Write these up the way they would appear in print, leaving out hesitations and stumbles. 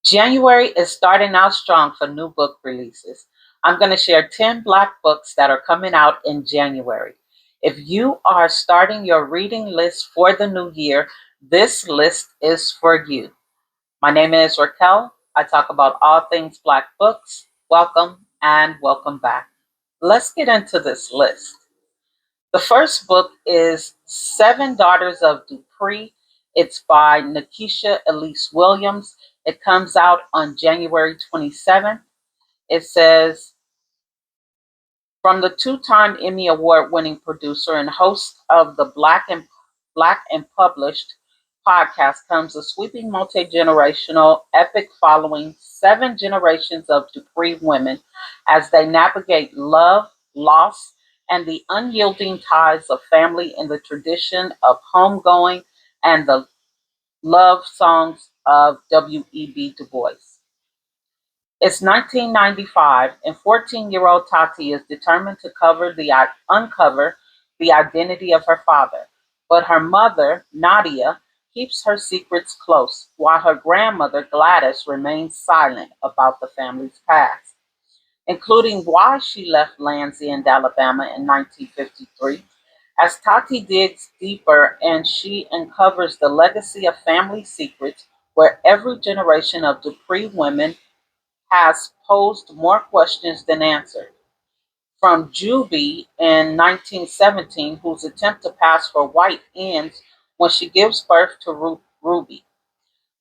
January is starting out strong for new book releases. I'm going to share 10 Black books that are coming out in January. If you are starting your reading list for the new year, this list is for you. My name is Raquel. I talk about all things Black books. Welcome and welcome back. Let's get into this list. The first book is Seven Daughters of Dupree. It's by Nikisha Elise Williams. It comes out on January 27th. It says, from the two-time Emmy Award-winning producer and host of the Black and Published podcast comes a sweeping multi-generational epic following seven generations of Dupree women as they navigate love, loss, and the unyielding ties of family in the tradition of homegoing and the love songs of W.E.B. Du Bois. It's 1995, and 14-year-old Tati is determined to uncover the identity of her father. But her mother, Nadia, keeps her secrets close, while her grandmother, Gladys, remains silent about the family's past, including why she left Land's End, Alabama in 1953. As Tati digs deeper and she uncovers the legacy of family secrets, where every generation of Dupree women has posed more questions than answered. From Juby in 1917, whose attempt to pass for white ends when she gives birth to Ruby,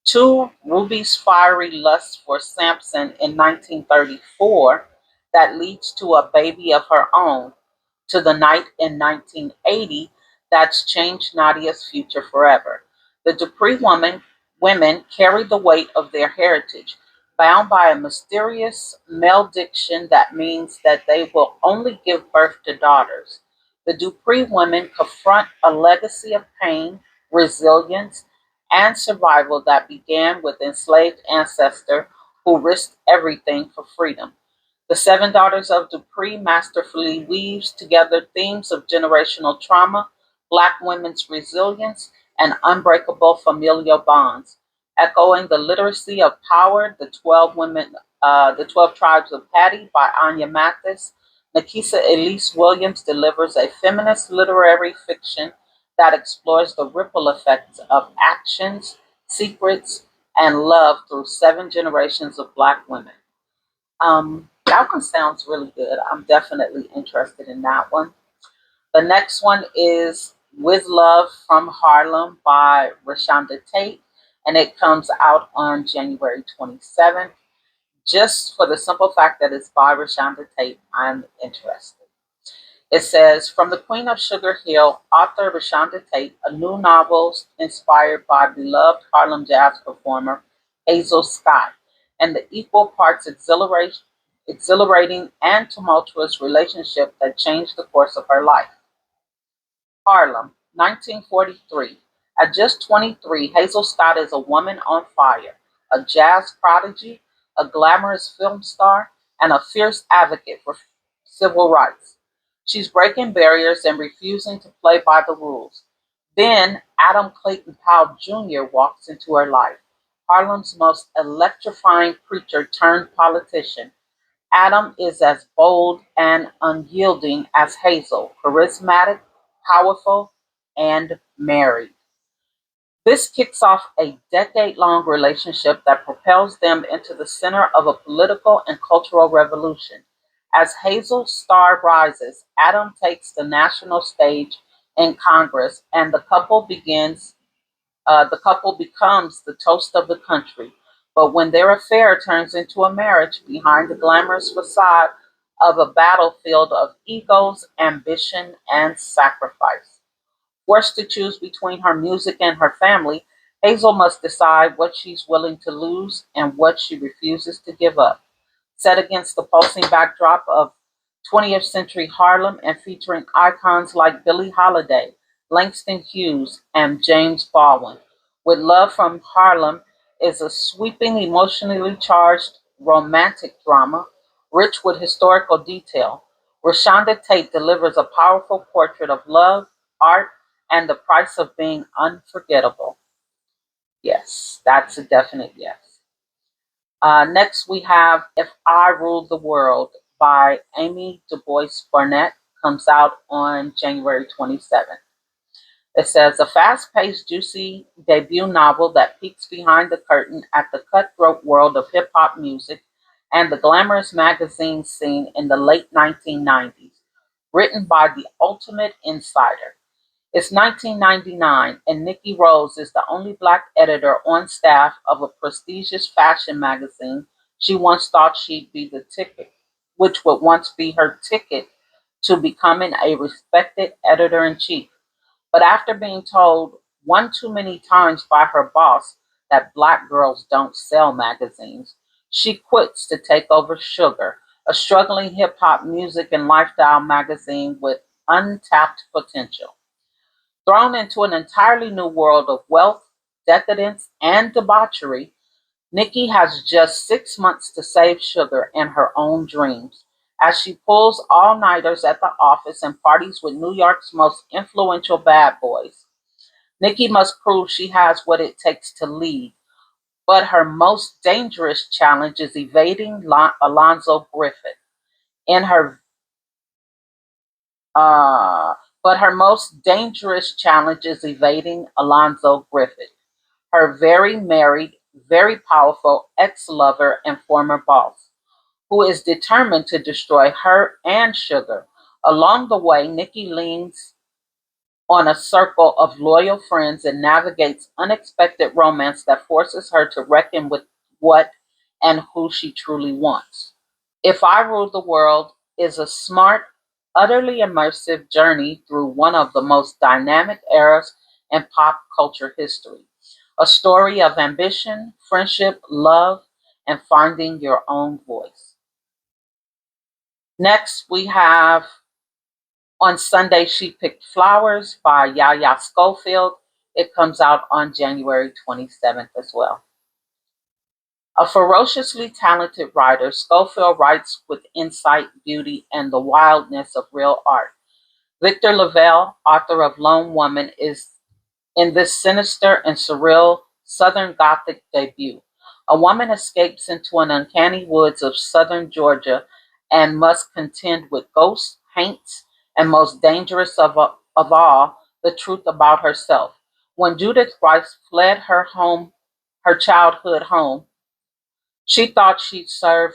to Ruby's fiery lust for Samson in 1934 that leads to a baby of her own, to the night in 1980 that's changed Nadia's future forever. The Dupree women carry the weight of their heritage, bound by a mysterious malediction that means that they will only give birth to daughters. The Dupree women confront a legacy of pain, resilience, and survival that began with enslaved ancestor who risked everything for freedom. The Seven Daughters of Dupree masterfully weaves together themes of generational trauma, Black women's resilience, and unbreakable familial bonds, echoing the literacy of power. The 12 Tribes of Patty by Anya Mathis. Nikisa Elise Williams delivers a feminist literary fiction that explores the ripple effects of actions, secrets, and love through seven generations of Black women. That one sounds really good. I'm definitely interested in that one. The next one is With Love from Harlem by Rashonda Tate, and it comes out on January 27th. Just for the simple fact that it's by Rashonda Tate, I'm interested. It says, from the Queen of Sugar Hill, author Rashonda Tate, a new novel inspired by beloved Harlem jazz performer Hazel Scott, and the equal parts exhilarating and tumultuous relationship that changed the course of her life. Harlem, 1943. At just 23, Hazel Scott is a woman on fire, a jazz prodigy, a glamorous film star, and a fierce advocate for civil rights. She's breaking barriers and refusing to play by the rules. Then Adam Clayton Powell Jr. walks into her life, Harlem's most electrifying preacher turned politician. Adam is as bold and unyielding as Hazel, charismatic, powerful, and married. This kicks off a decade-long relationship that propels them into the center of a political and cultural revolution. As Hazel's star rises, Adam takes the national stage in Congress, and the couple becomes the toast of the country. But when their affair turns into a marriage behind the glamorous facade of a battlefield of egos, ambition, and sacrifice. Forced to choose between her music and her family, Hazel must decide what she's willing to lose and what she refuses to give up. Set against the pulsing backdrop of 20th century Harlem and featuring icons like Billie Holiday, Langston Hughes, and James Baldwin. With Love from Harlem is a sweeping, emotionally charged romantic drama, rich with historical detail. Rashonda Tate delivers a powerful portrait of love, art, and the price of being unforgettable. Yes, that's a definite yes. Next, we have If I Ruled the World by Amy Dubois Barnett, comes out on January 27th. It says a fast paced, juicy debut novel that peeks behind the curtain at the cutthroat world of hip hop music and the glamorous magazine scene in the late 1990s, written by the ultimate insider. It's 1999, and Nikki Rose is the only black editor on staff of a prestigious fashion magazine she once thought she'd be the ticket, which would once be her ticket to becoming a respected editor in chief. But after being told one too many times by her boss that black girls don't sell magazines, she quits to take over Sugar, a struggling hip hop music and lifestyle magazine with untapped potential. Thrown into an entirely new world of wealth, decadence, and debauchery, Nikki has just 6 months to save Sugar and her own dreams. As she pulls all nighters at the office and parties with New York's most influential bad boys, Nikki must prove she has what it takes to lead. But her most dangerous challenge is evading Alonzo Griffith. In her, uh, but her most dangerous challenge is evading Alonzo Griffith, her very married, very powerful ex-lover and former boss, who is determined to destroy her and Sugar. Along the way, Nikki leans on a circle of loyal friends and navigates unexpected romance that forces her to reckon with what and who she truly wants. If I Rule the World is a smart, utterly immersive journey through one of the most dynamic eras in pop culture history. A story of ambition, friendship, love, and finding your own voice. Next, we have On Sunday She Picked Flowers by Yaya Schofield. It comes out on January 27th as well. A ferociously talented writer, Schofield writes with insight, beauty, and the wildness of real art. Victor Lavelle, author of Lone Woman, is in this sinister and surreal Southern Gothic debut. A woman escapes into an uncanny woods of southern Georgia and must contend with ghosts, haunts, and most dangerous of all, the truth about herself. When Judith Rice fled her childhood home, she thought she'd serve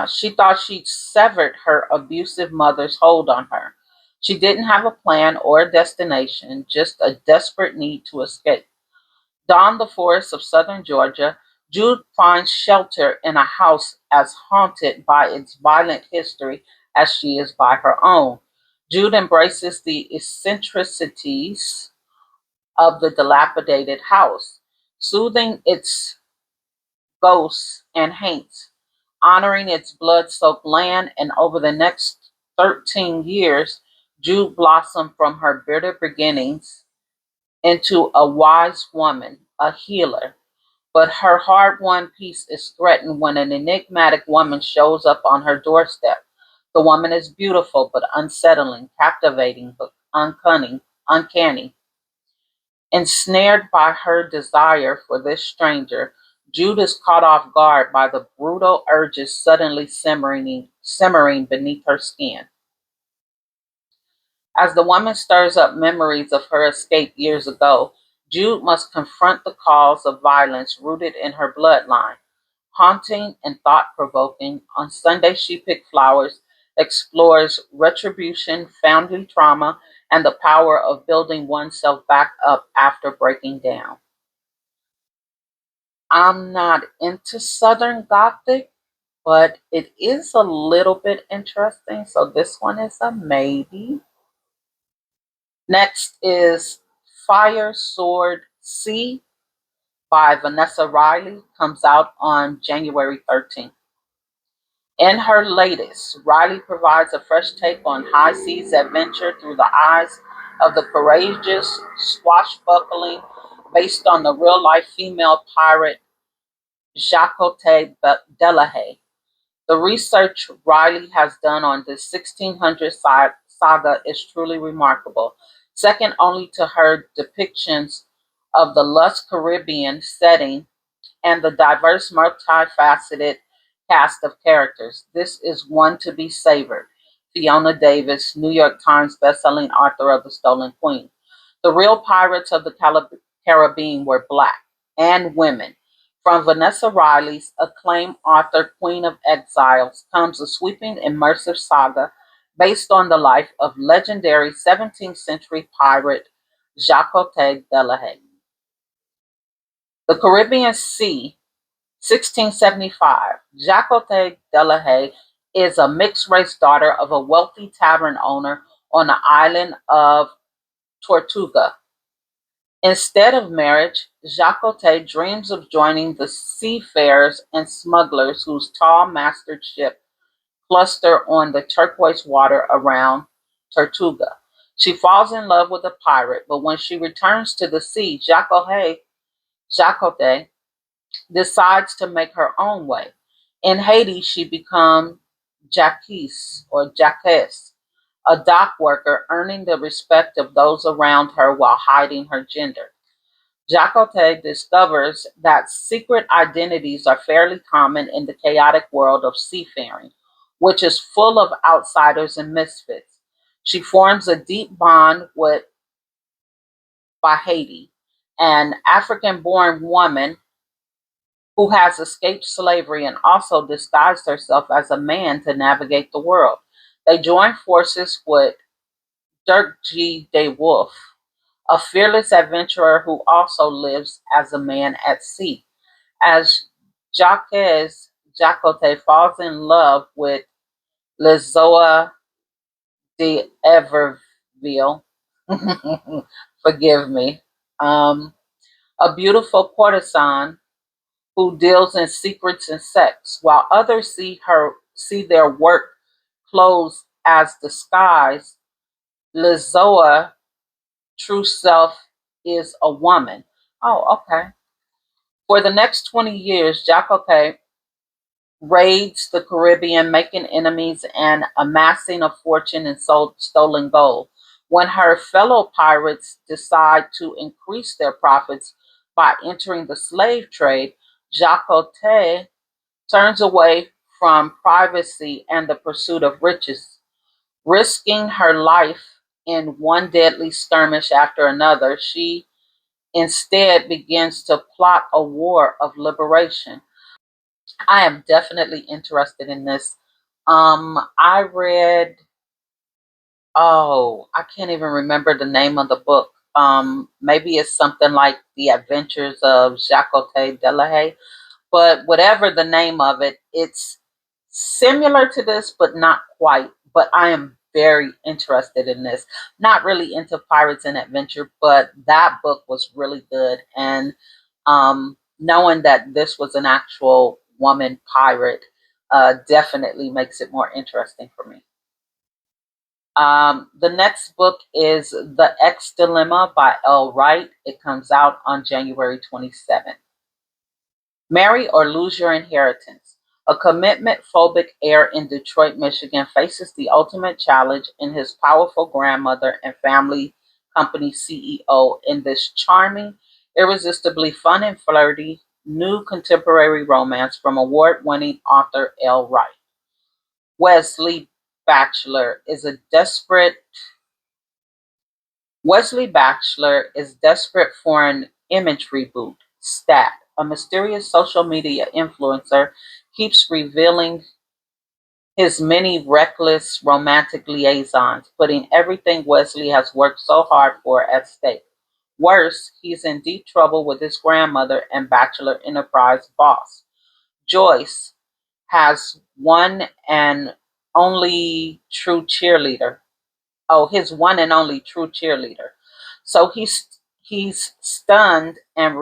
she thought she'd severed her abusive mother's hold on her. She didn't have a plan or a destination, just a desperate need to escape. Dawn the forests of southern Georgia, Jude finds shelter in a house as haunted by its violent history as she is by her own. Jude embraces the eccentricities of the dilapidated house, soothing its ghosts and haunts, honoring its blood-soaked land, and over the next 13 years, Jude blossomed from her bitter beginnings into a wise woman, a healer. But her hard-won peace is threatened when an enigmatic woman shows up on her doorstep. The woman is beautiful but unsettling, captivating but uncanny. Ensnared by her desire for this stranger, Jude is caught off guard by the brutal urges suddenly simmering beneath her skin. As the woman stirs up memories of her escape years ago, Jude must confront the cause of violence rooted in her bloodline. Haunting and thought provoking, On Sunday She Picked Flowers explores retribution, family trauma, and the power of building oneself back up after breaking down. I'm not into Southern Gothic, but it is a little bit interesting, so this one is a maybe. Next is Fire Sword C by Vanessa Riley, comes out on January 13th. In her latest, Riley provides a fresh take on high seas adventure through the eyes of the courageous swashbuckling based on the real life female pirate Jacote Delahaye. The research Riley has done on this 1600 saga is truly remarkable, second only to her depictions of the lush Caribbean setting and the diverse, multifaceted cast of characters. This is one to be savored. Fiona Davis, New York Times bestselling author of The Stolen Queen. The real pirates of the Caribbean were black and women. From Vanessa Riley's acclaimed author Queen of Exiles comes a sweeping, immersive saga based on the life of legendary 17th century pirate Jacques Delahaye. The Caribbean Sea, 1675. Jacques Delahaye is a mixed race daughter of a wealthy tavern owner on the island of Tortuga. Instead of marriage, Jacote dreams of joining the seafarers and smugglers whose tall-masted ship cluster on the turquoise water around Tortuga. She falls in love with a pirate, but when she returns to the sea, Jacote decides to make her own way. In Haiti, she becomes Jacques, a dock worker, earning the respect of those around her while hiding her gender. Jacote discovers that secret identities are fairly common in the chaotic world of seafaring, which is full of outsiders and misfits. She forms a deep bond with Bahati, an African born woman who has escaped slavery and also disguised herself as a man to navigate the world. They join forces with Dirk G. De Wolf, a fearless adventurer who also lives as a man at sea. As Jacques Jacote falls in love with Lizoa de Everville, forgive me, um, a beautiful courtesan who deals in secrets and sex, while others see their work clothes as disguise. Lizoa true self is a woman. Oh, okay. For the next 20 years, Jacote raids the Caribbean, making enemies and amassing a fortune in stolen gold. When her fellow pirates decide to increase their profits by entering the slave trade, Jacote turns away from privacy and the pursuit of riches, risking her life in one deadly skirmish after another. She instead begins to plot a war of liberation. I am definitely interested in this. I read, oh, I can't even remember the name of the book. Maybe it's something like The Adventures of Jacote Delahaye, but whatever the name of it, it's similar to this, but not quite. But I am very interested in this. Not really into pirates and adventure, but that book was really good. And knowing that this was an actual woman pirate definitely makes it more interesting for me. The next book is The Ex Delima by L. Wright. It comes out on January 27th. Marry or lose your inheritance. A commitment phobic heir in Detroit, Michigan faces the ultimate challenge in his powerful grandmother and family company CEO in this charming, irresistibly fun and flirty new contemporary romance from award winning author L. Wright. Wesley Batchelor is a desperate Wesley Batchelor is desperate for an image reboot. Stat: a mysterious social media influencer keeps revealing his many reckless romantic liaisons, putting everything Wesley has worked so hard for at stake. Worse, he's in deep trouble with his grandmother and Bachelor Enterprise boss. Joyce has one and only true cheerleader. Oh, his one and only true cheerleader. So he's stunned and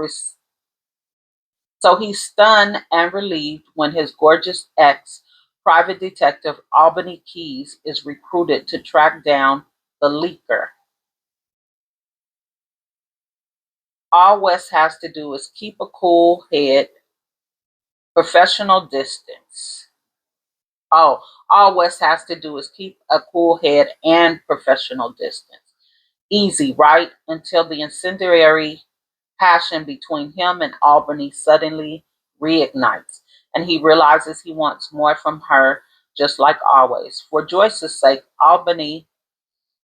relieved when his gorgeous ex, private detective Albany Keys, is recruited to track down the leaker. All Wes has to do is keep a cool head, professional distance. Oh, all Wes has to do is keep a cool head and professional distance. Easy, right? Until the incendiary passion between him and Albany suddenly reignites, and he realizes he wants more from her, just like always. For Joyce's sake, Albany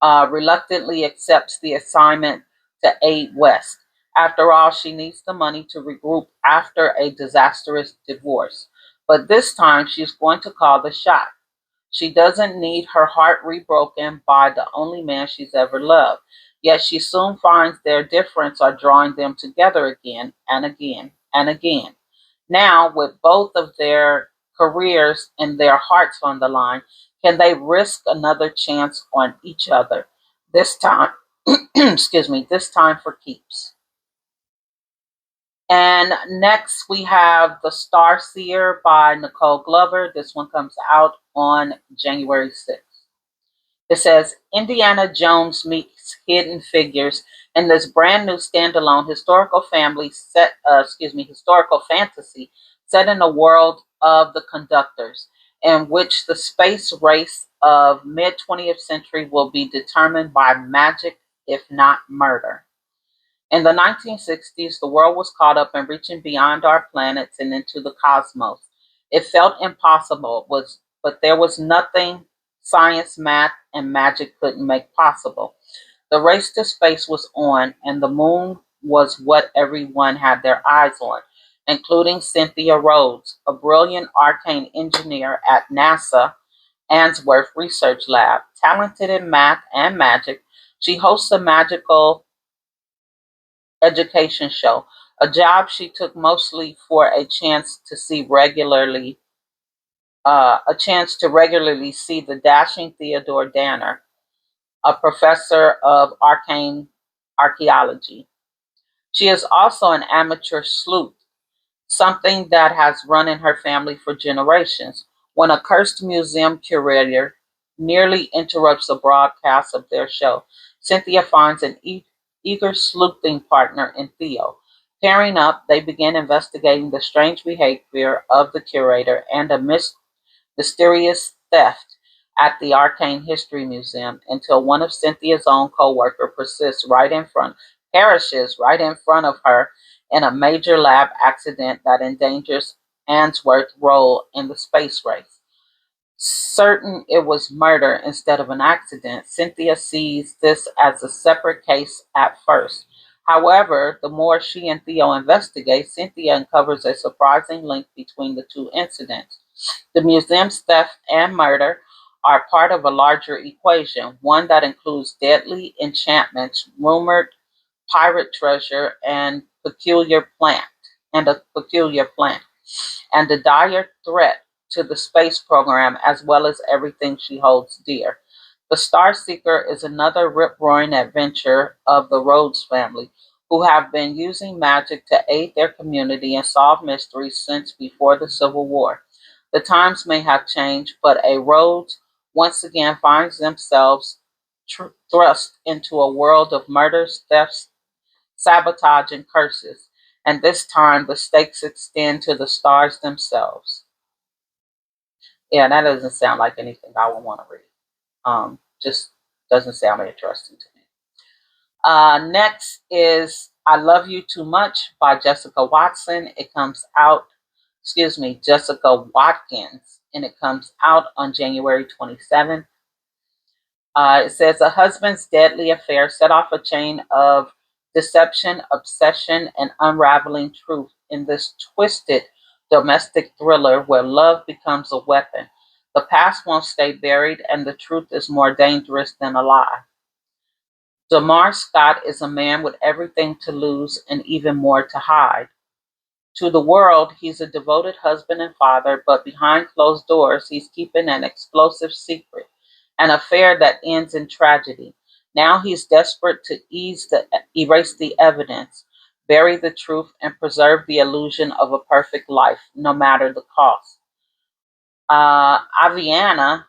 reluctantly accepts the assignment to aid West. After all, she needs the money to regroup after a disastrous divorce. But this time, she's going to call the shot. She doesn't need her heart rebroken by the only man she's ever loved. Yet she soon finds their difference are drawing them together again and again and again. Now, with both of their careers and their hearts on the line, can they risk another chance on each other? This time, excuse me, this time for keeps. And next we have The Starseer by Nicole Glover. This one comes out on January 6th. It says Indiana Jones meets Hidden Figures in this brand new standalone historical fantasy set in the world of the conductors, in which the space race of mid 20th century will be determined by magic, if not murder. In the 1960s, the world was caught up in reaching beyond our planets and into the cosmos. It felt impossible, but there was nothing science, math, and magic couldn't make possible. The race to space was on, and the moon was what everyone had their eyes on, including Cynthia Rhodes, a brilliant arcane engineer at NASA Answorth Research Lab. Talented in math and magic, she hosts a magical education show, a job she took mostly for a chance to regularly see the dashing Theodore Danner, a professor of arcane archaeology. She is also an amateur sleuth, something that has run in her family for generations. When a cursed museum curator nearly interrupts a broadcast of their show, Cynthia finds an eager sleuthing partner in Theo. Pairing up, they begin investigating the strange behavior of the curator and a mysterious theft at the Arcane History Museum until one of Cynthia's own co-worker perishes right in front of her in a major lab accident that endangers Answorth's role in the space race. Certain it was murder instead of an accident, Cynthia sees this as a separate case at first. However, the more she and Theo investigate, Cynthia uncovers a surprising link between the two incidents. The museum's theft and murder are part of a larger equation, one that includes deadly enchantments, rumored pirate treasure, and a peculiar plant, and a dire threat to the space program as well as everything she holds dear. The Starseeker is another rip-roaring adventure of the Rhodes family, who have been using magic to aid their community and solve mysteries since before the Civil War. The times may have changed, but a Rhodes once again finds themselves thrust into a world of murders, thefts, sabotage, and curses. And this time the stakes extend to the stars themselves. Yeah, that doesn't sound like anything I would want to read. Just doesn't sound interesting to me. Next is I Love You Too Much by Jessica Watson. It comes out, Jessica Watkins, and it comes out on January 27th. It says a husband's deadly affair set off a chain of deception, obsession, and unraveling truth in this twisted domestic thriller where love becomes a weapon. The past won't stay buried, and the truth is more dangerous than a lie. Damar Scott is a man with everything to lose and even more to hide. To the world, he's a devoted husband and father, but behind closed doors, he's keeping an explosive secret, an affair that ends in tragedy. Now he's desperate to erase the evidence, bury the truth, and preserve the illusion of a perfect life, no matter the cost. Aviana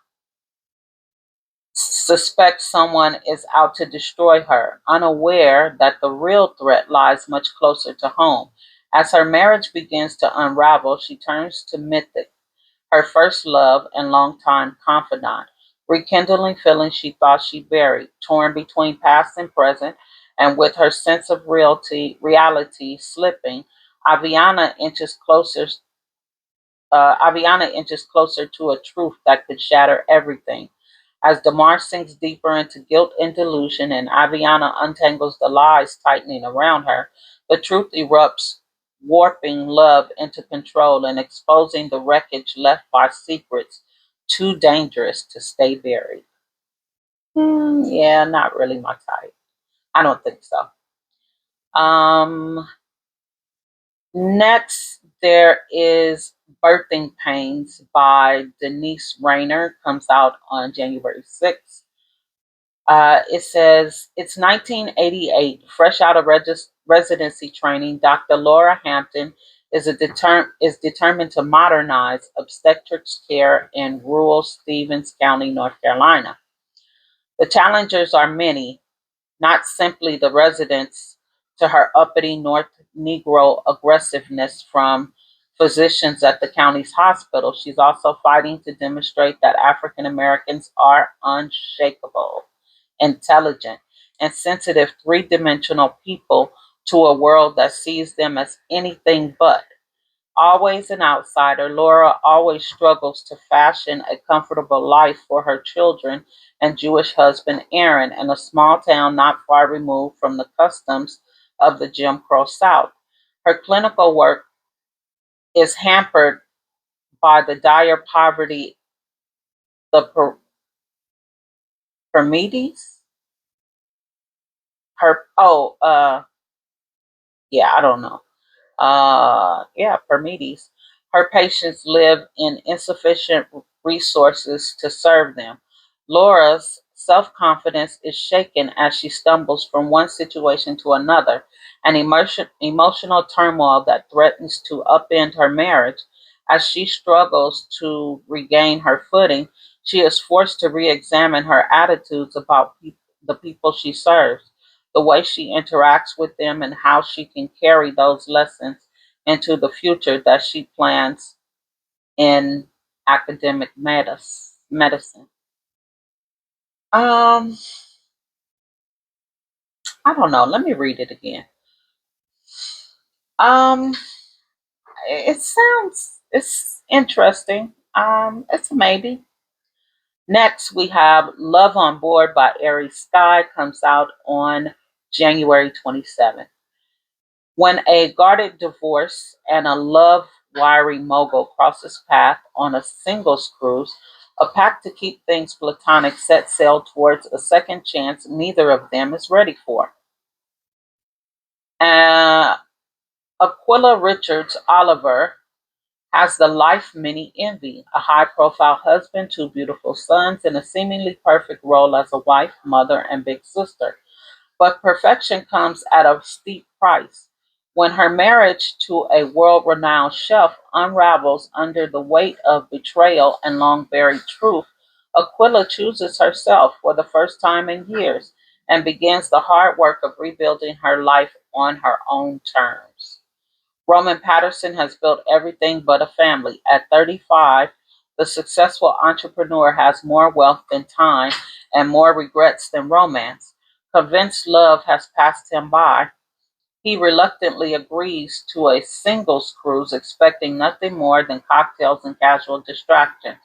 suspects someone is out to destroy her, unaware that the real threat lies much closer to home. As her marriage begins to unravel, she turns to Mythic, her first love and longtime confidant, rekindling feelings she thought she buried, torn between past and present. And with her sense of reality slipping, Aviana inches closer. Aviana inches closer to a truth that could shatter everything. As Damar sinks deeper into guilt and delusion, and Aviana untangles the lies tightening around her, the truth erupts, warping love into control and exposing the wreckage left by secrets too dangerous to stay buried. Yeah, not really my type. I don't think so. Um, Next, there is Birthing Pains by Denise Rayner. Comes out on January 6th. It says it's 1988, fresh out of residency training. Dr. Laura Hampton is determined to modernize obstetrics care in rural Stevens County, North Carolina. The challengers are many, not simply the residents, to her uppity North Negro aggressiveness from physicians at the county's hospital. She's also fighting to demonstrate that African Americans are unshakable, intelligent, and sensitive three-dimensional people to a world that sees them as anything but. Always an outsider, Laura always struggles to fashion a comfortable life for her children and Jewish husband Aaron in a small town not far removed from the customs of the Jim Crow South. Her clinical work is hampered by the dire poverty, the Permides, her yeah, I don't know. Permides. Her patients live in insufficient resources to serve them. Laura's self confidence is shaken as she stumbles from one situation to another, an emotional turmoil that threatens to upend her marriage. As she struggles to regain her footing, she is forced to re examine her attitudes about the people she serves, the way she interacts with them, and how she can carry those lessons into the future that she plans in academic medicine. Um, I don't know. Let me read it again. Um, it's interesting. It's a maybe. Next, we have Love on Board by Aries Sky. Comes out on January 27th. When a guarded divorce and a love wiry mogul crosses path on a singles cruise, a pact to keep things platonic set sail towards a second chance neither of them is ready for. Uh, Aquila Richards Oliver has the life many envy, a high profile husband, two beautiful sons, and a seemingly perfect role as a wife, mother, and big sister. But perfection comes at a steep price. When her marriage to a world renowned chef unravels under the weight of betrayal and long buried truth, Aquila chooses herself for the first time in years and begins the hard work of rebuilding her life on her own terms. Roman Patterson has built everything but a family. At 35, the successful entrepreneur has more wealth than time and more regrets than romance. Convinced love has passed him by, he reluctantly agrees to a singles cruise, expecting nothing more than cocktails and casual distractions.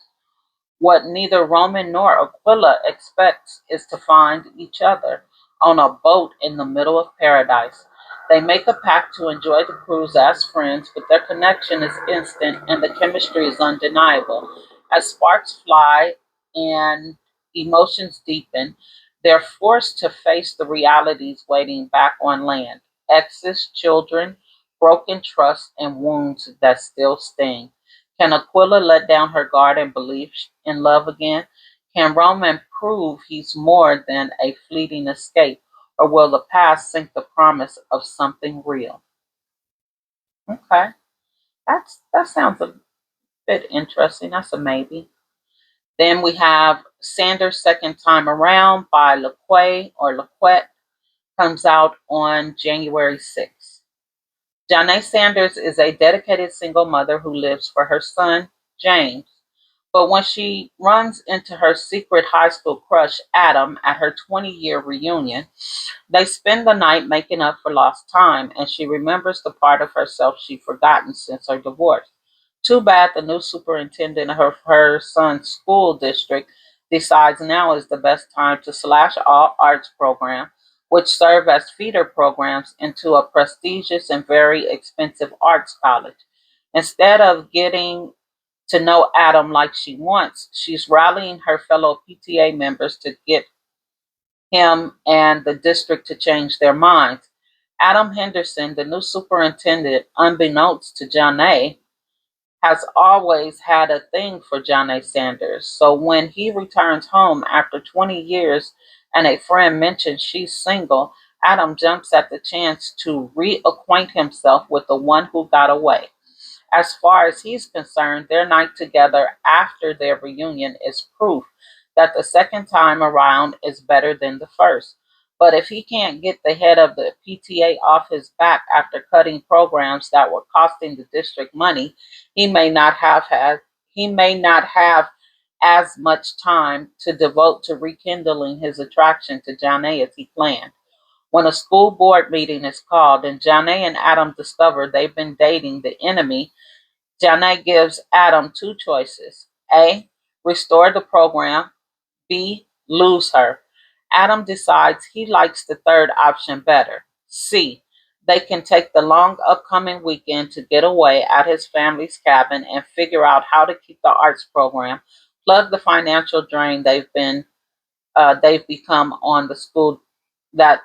What neither Roman nor Aquila expects is to find each other on a boat in the middle of paradise. They make a pact to enjoy the cruise as friends, but their connection is instant and the chemistry is undeniable. As sparks fly and emotions deepen, they're forced to face the realities waiting back on land: exes, children, broken trust, and wounds that still sting. Can Aquila let down her guard and believe in love again? Can Roman prove he's more than a fleeting escape? Or will the past sink the promise of something real? Okay, that sounds a bit interesting. That's a maybe. Then we have Sanders' Second Time Around by LaQuay or LaQuette. Comes out on January 6th. Janae Sanders is a dedicated single mother who lives for her son, James. But when she runs into her secret high school crush, Adam, at her 20-year reunion, they spend the night making up for lost time, and she remembers the part of herself she'd forgotten since her divorce. Too bad the new superintendent of her son's school district decides now is the best time to slash all arts programs, which serve as feeder programs into a prestigious and very expensive arts college. Instead of getting to know Adam like she wants, she's rallying her fellow PTA members to get him and the district to change their minds. Adam Henderson, the new superintendent, unbeknownst to Janae, has always had a thing for Janae Sanders. So when he returns home after 20 years and a friend mentions she's single, Adam jumps at the chance to reacquaint himself with the one who got away. As far as he's concerned, their night together after their reunion is proof that the second time around is better than the first. But if he can't get the head of the PTA off his back after cutting programs that were costing the district money, he may not have had he may not have as much time to devote to rekindling his attraction to Janae as he planned. When a school board meeting is called and Janae and Adam discover they've been dating the enemy, Janet gives Adam two choices: A. Restore the program, B. Lose her. Adam decides he likes the third option better. C. They can take the long upcoming weekend to get away at his family's cabin and figure out how to keep the arts program, plug the financial drain they've become on the school that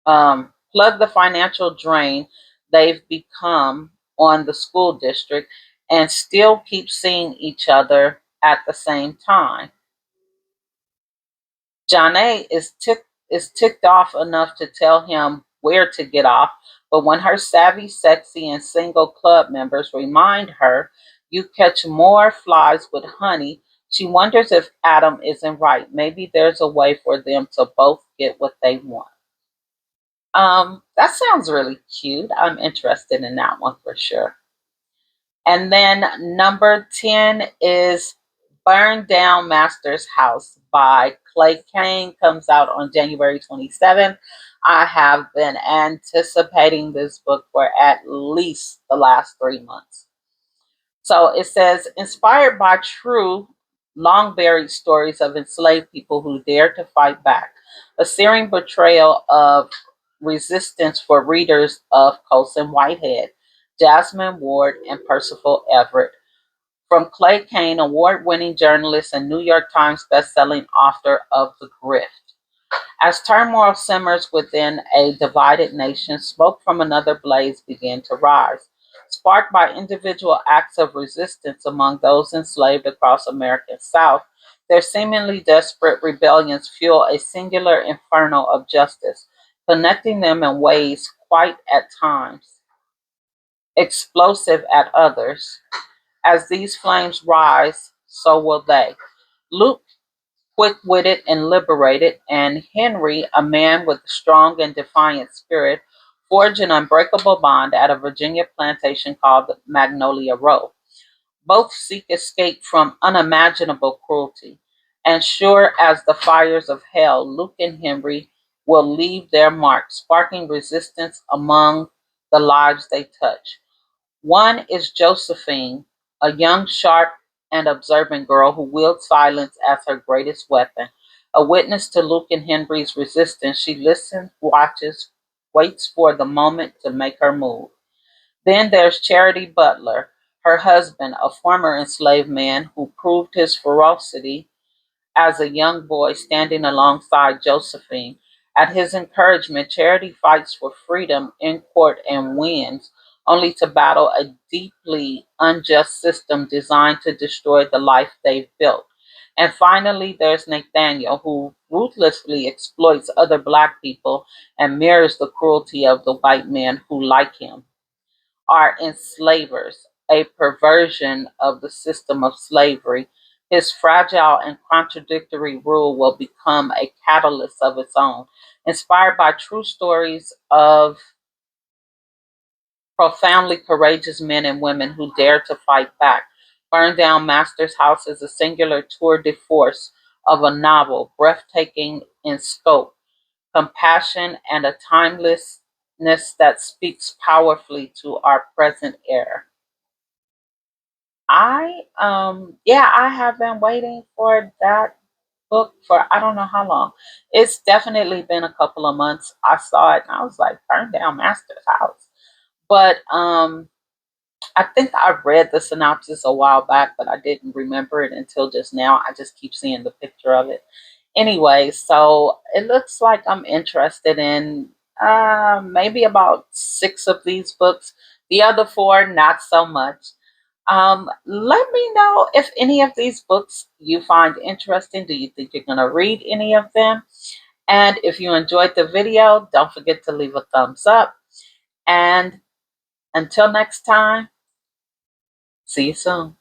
plug the financial drain they've become on the school district, and still keep seeing each other at the same time. Janae is ticked off enough to tell him where to get off, but when her savvy, sexy, and single club members remind her you catch more flies with honey, she wonders if Adam isn't right. Maybe there's a way for them to both get what they want. That sounds really cute. I'm interested in that one for sure. And then number 10 is Burn Down Master's House by Clay Kane. Comes out on January 27th. I have been anticipating this book for at least the last 3 months. So it says, inspired by true, long buried stories of enslaved people who dared to fight back, a searing betrayal of resistance for readers of Colson Whitehead, Jasmine Ward, and Percival Everett. From Clay Kane, award winning journalist and New York Times bestselling author of The Grift. As turmoil simmers within a divided nation, smoke from another blaze began to rise. Sparked by individual acts of resistance among those enslaved across America's South, their seemingly desperate rebellions fuel a singular inferno of justice, connecting them in ways quite at times explosive at others. As these flames rise, so will they. Luke, quick-witted and liberated, and Henry, a man with a strong and defiant spirit, forge an unbreakable bond at a Virginia plantation called Magnolia Row. Both seek escape from unimaginable cruelty, and sure as the fires of hell, Luke and Henry will leave their mark, sparking resistance among the lives they touch. One is Josephine, a young, sharp, and observant girl who wields silence as her greatest weapon. A witness to Luke and Henry's resistance, she listens, watches, waits for the moment to make her move. Then there's Charity Butler, her husband, a former enslaved man who proved his ferocity as a young boy standing alongside Josephine. At his encouragement, Charity fights for freedom in court and wins, only to battle a deeply unjust system designed to destroy the life they've built. And finally, there's Nathaniel, who ruthlessly exploits other black people and mirrors the cruelty of the white men who, like him, are enslavers, a perversion of the system of slavery. His fragile and contradictory rule will become a catalyst of its own, inspired by true stories of profoundly courageous men and women who dare to fight back. Burn Down Master's House is a singular tour de force of a novel, breathtaking in scope, compassion, and a timelessness that speaks powerfully to our present era. I have been waiting for that book for I don't know how long. It's definitely been a couple of months. I saw it and I was like, Burn Down Master's House. But I think I read the synopsis a while back, but I didn't remember it until just now. I just keep seeing the picture of it. Anyway, so it looks like I'm interested in maybe about six of these books. The other four, not so much. Let me know if any of these books you find interesting. Do you think you're going to read any of them? And if you enjoyed the video, don't forget to leave a thumbs up. And until next time, see you soon.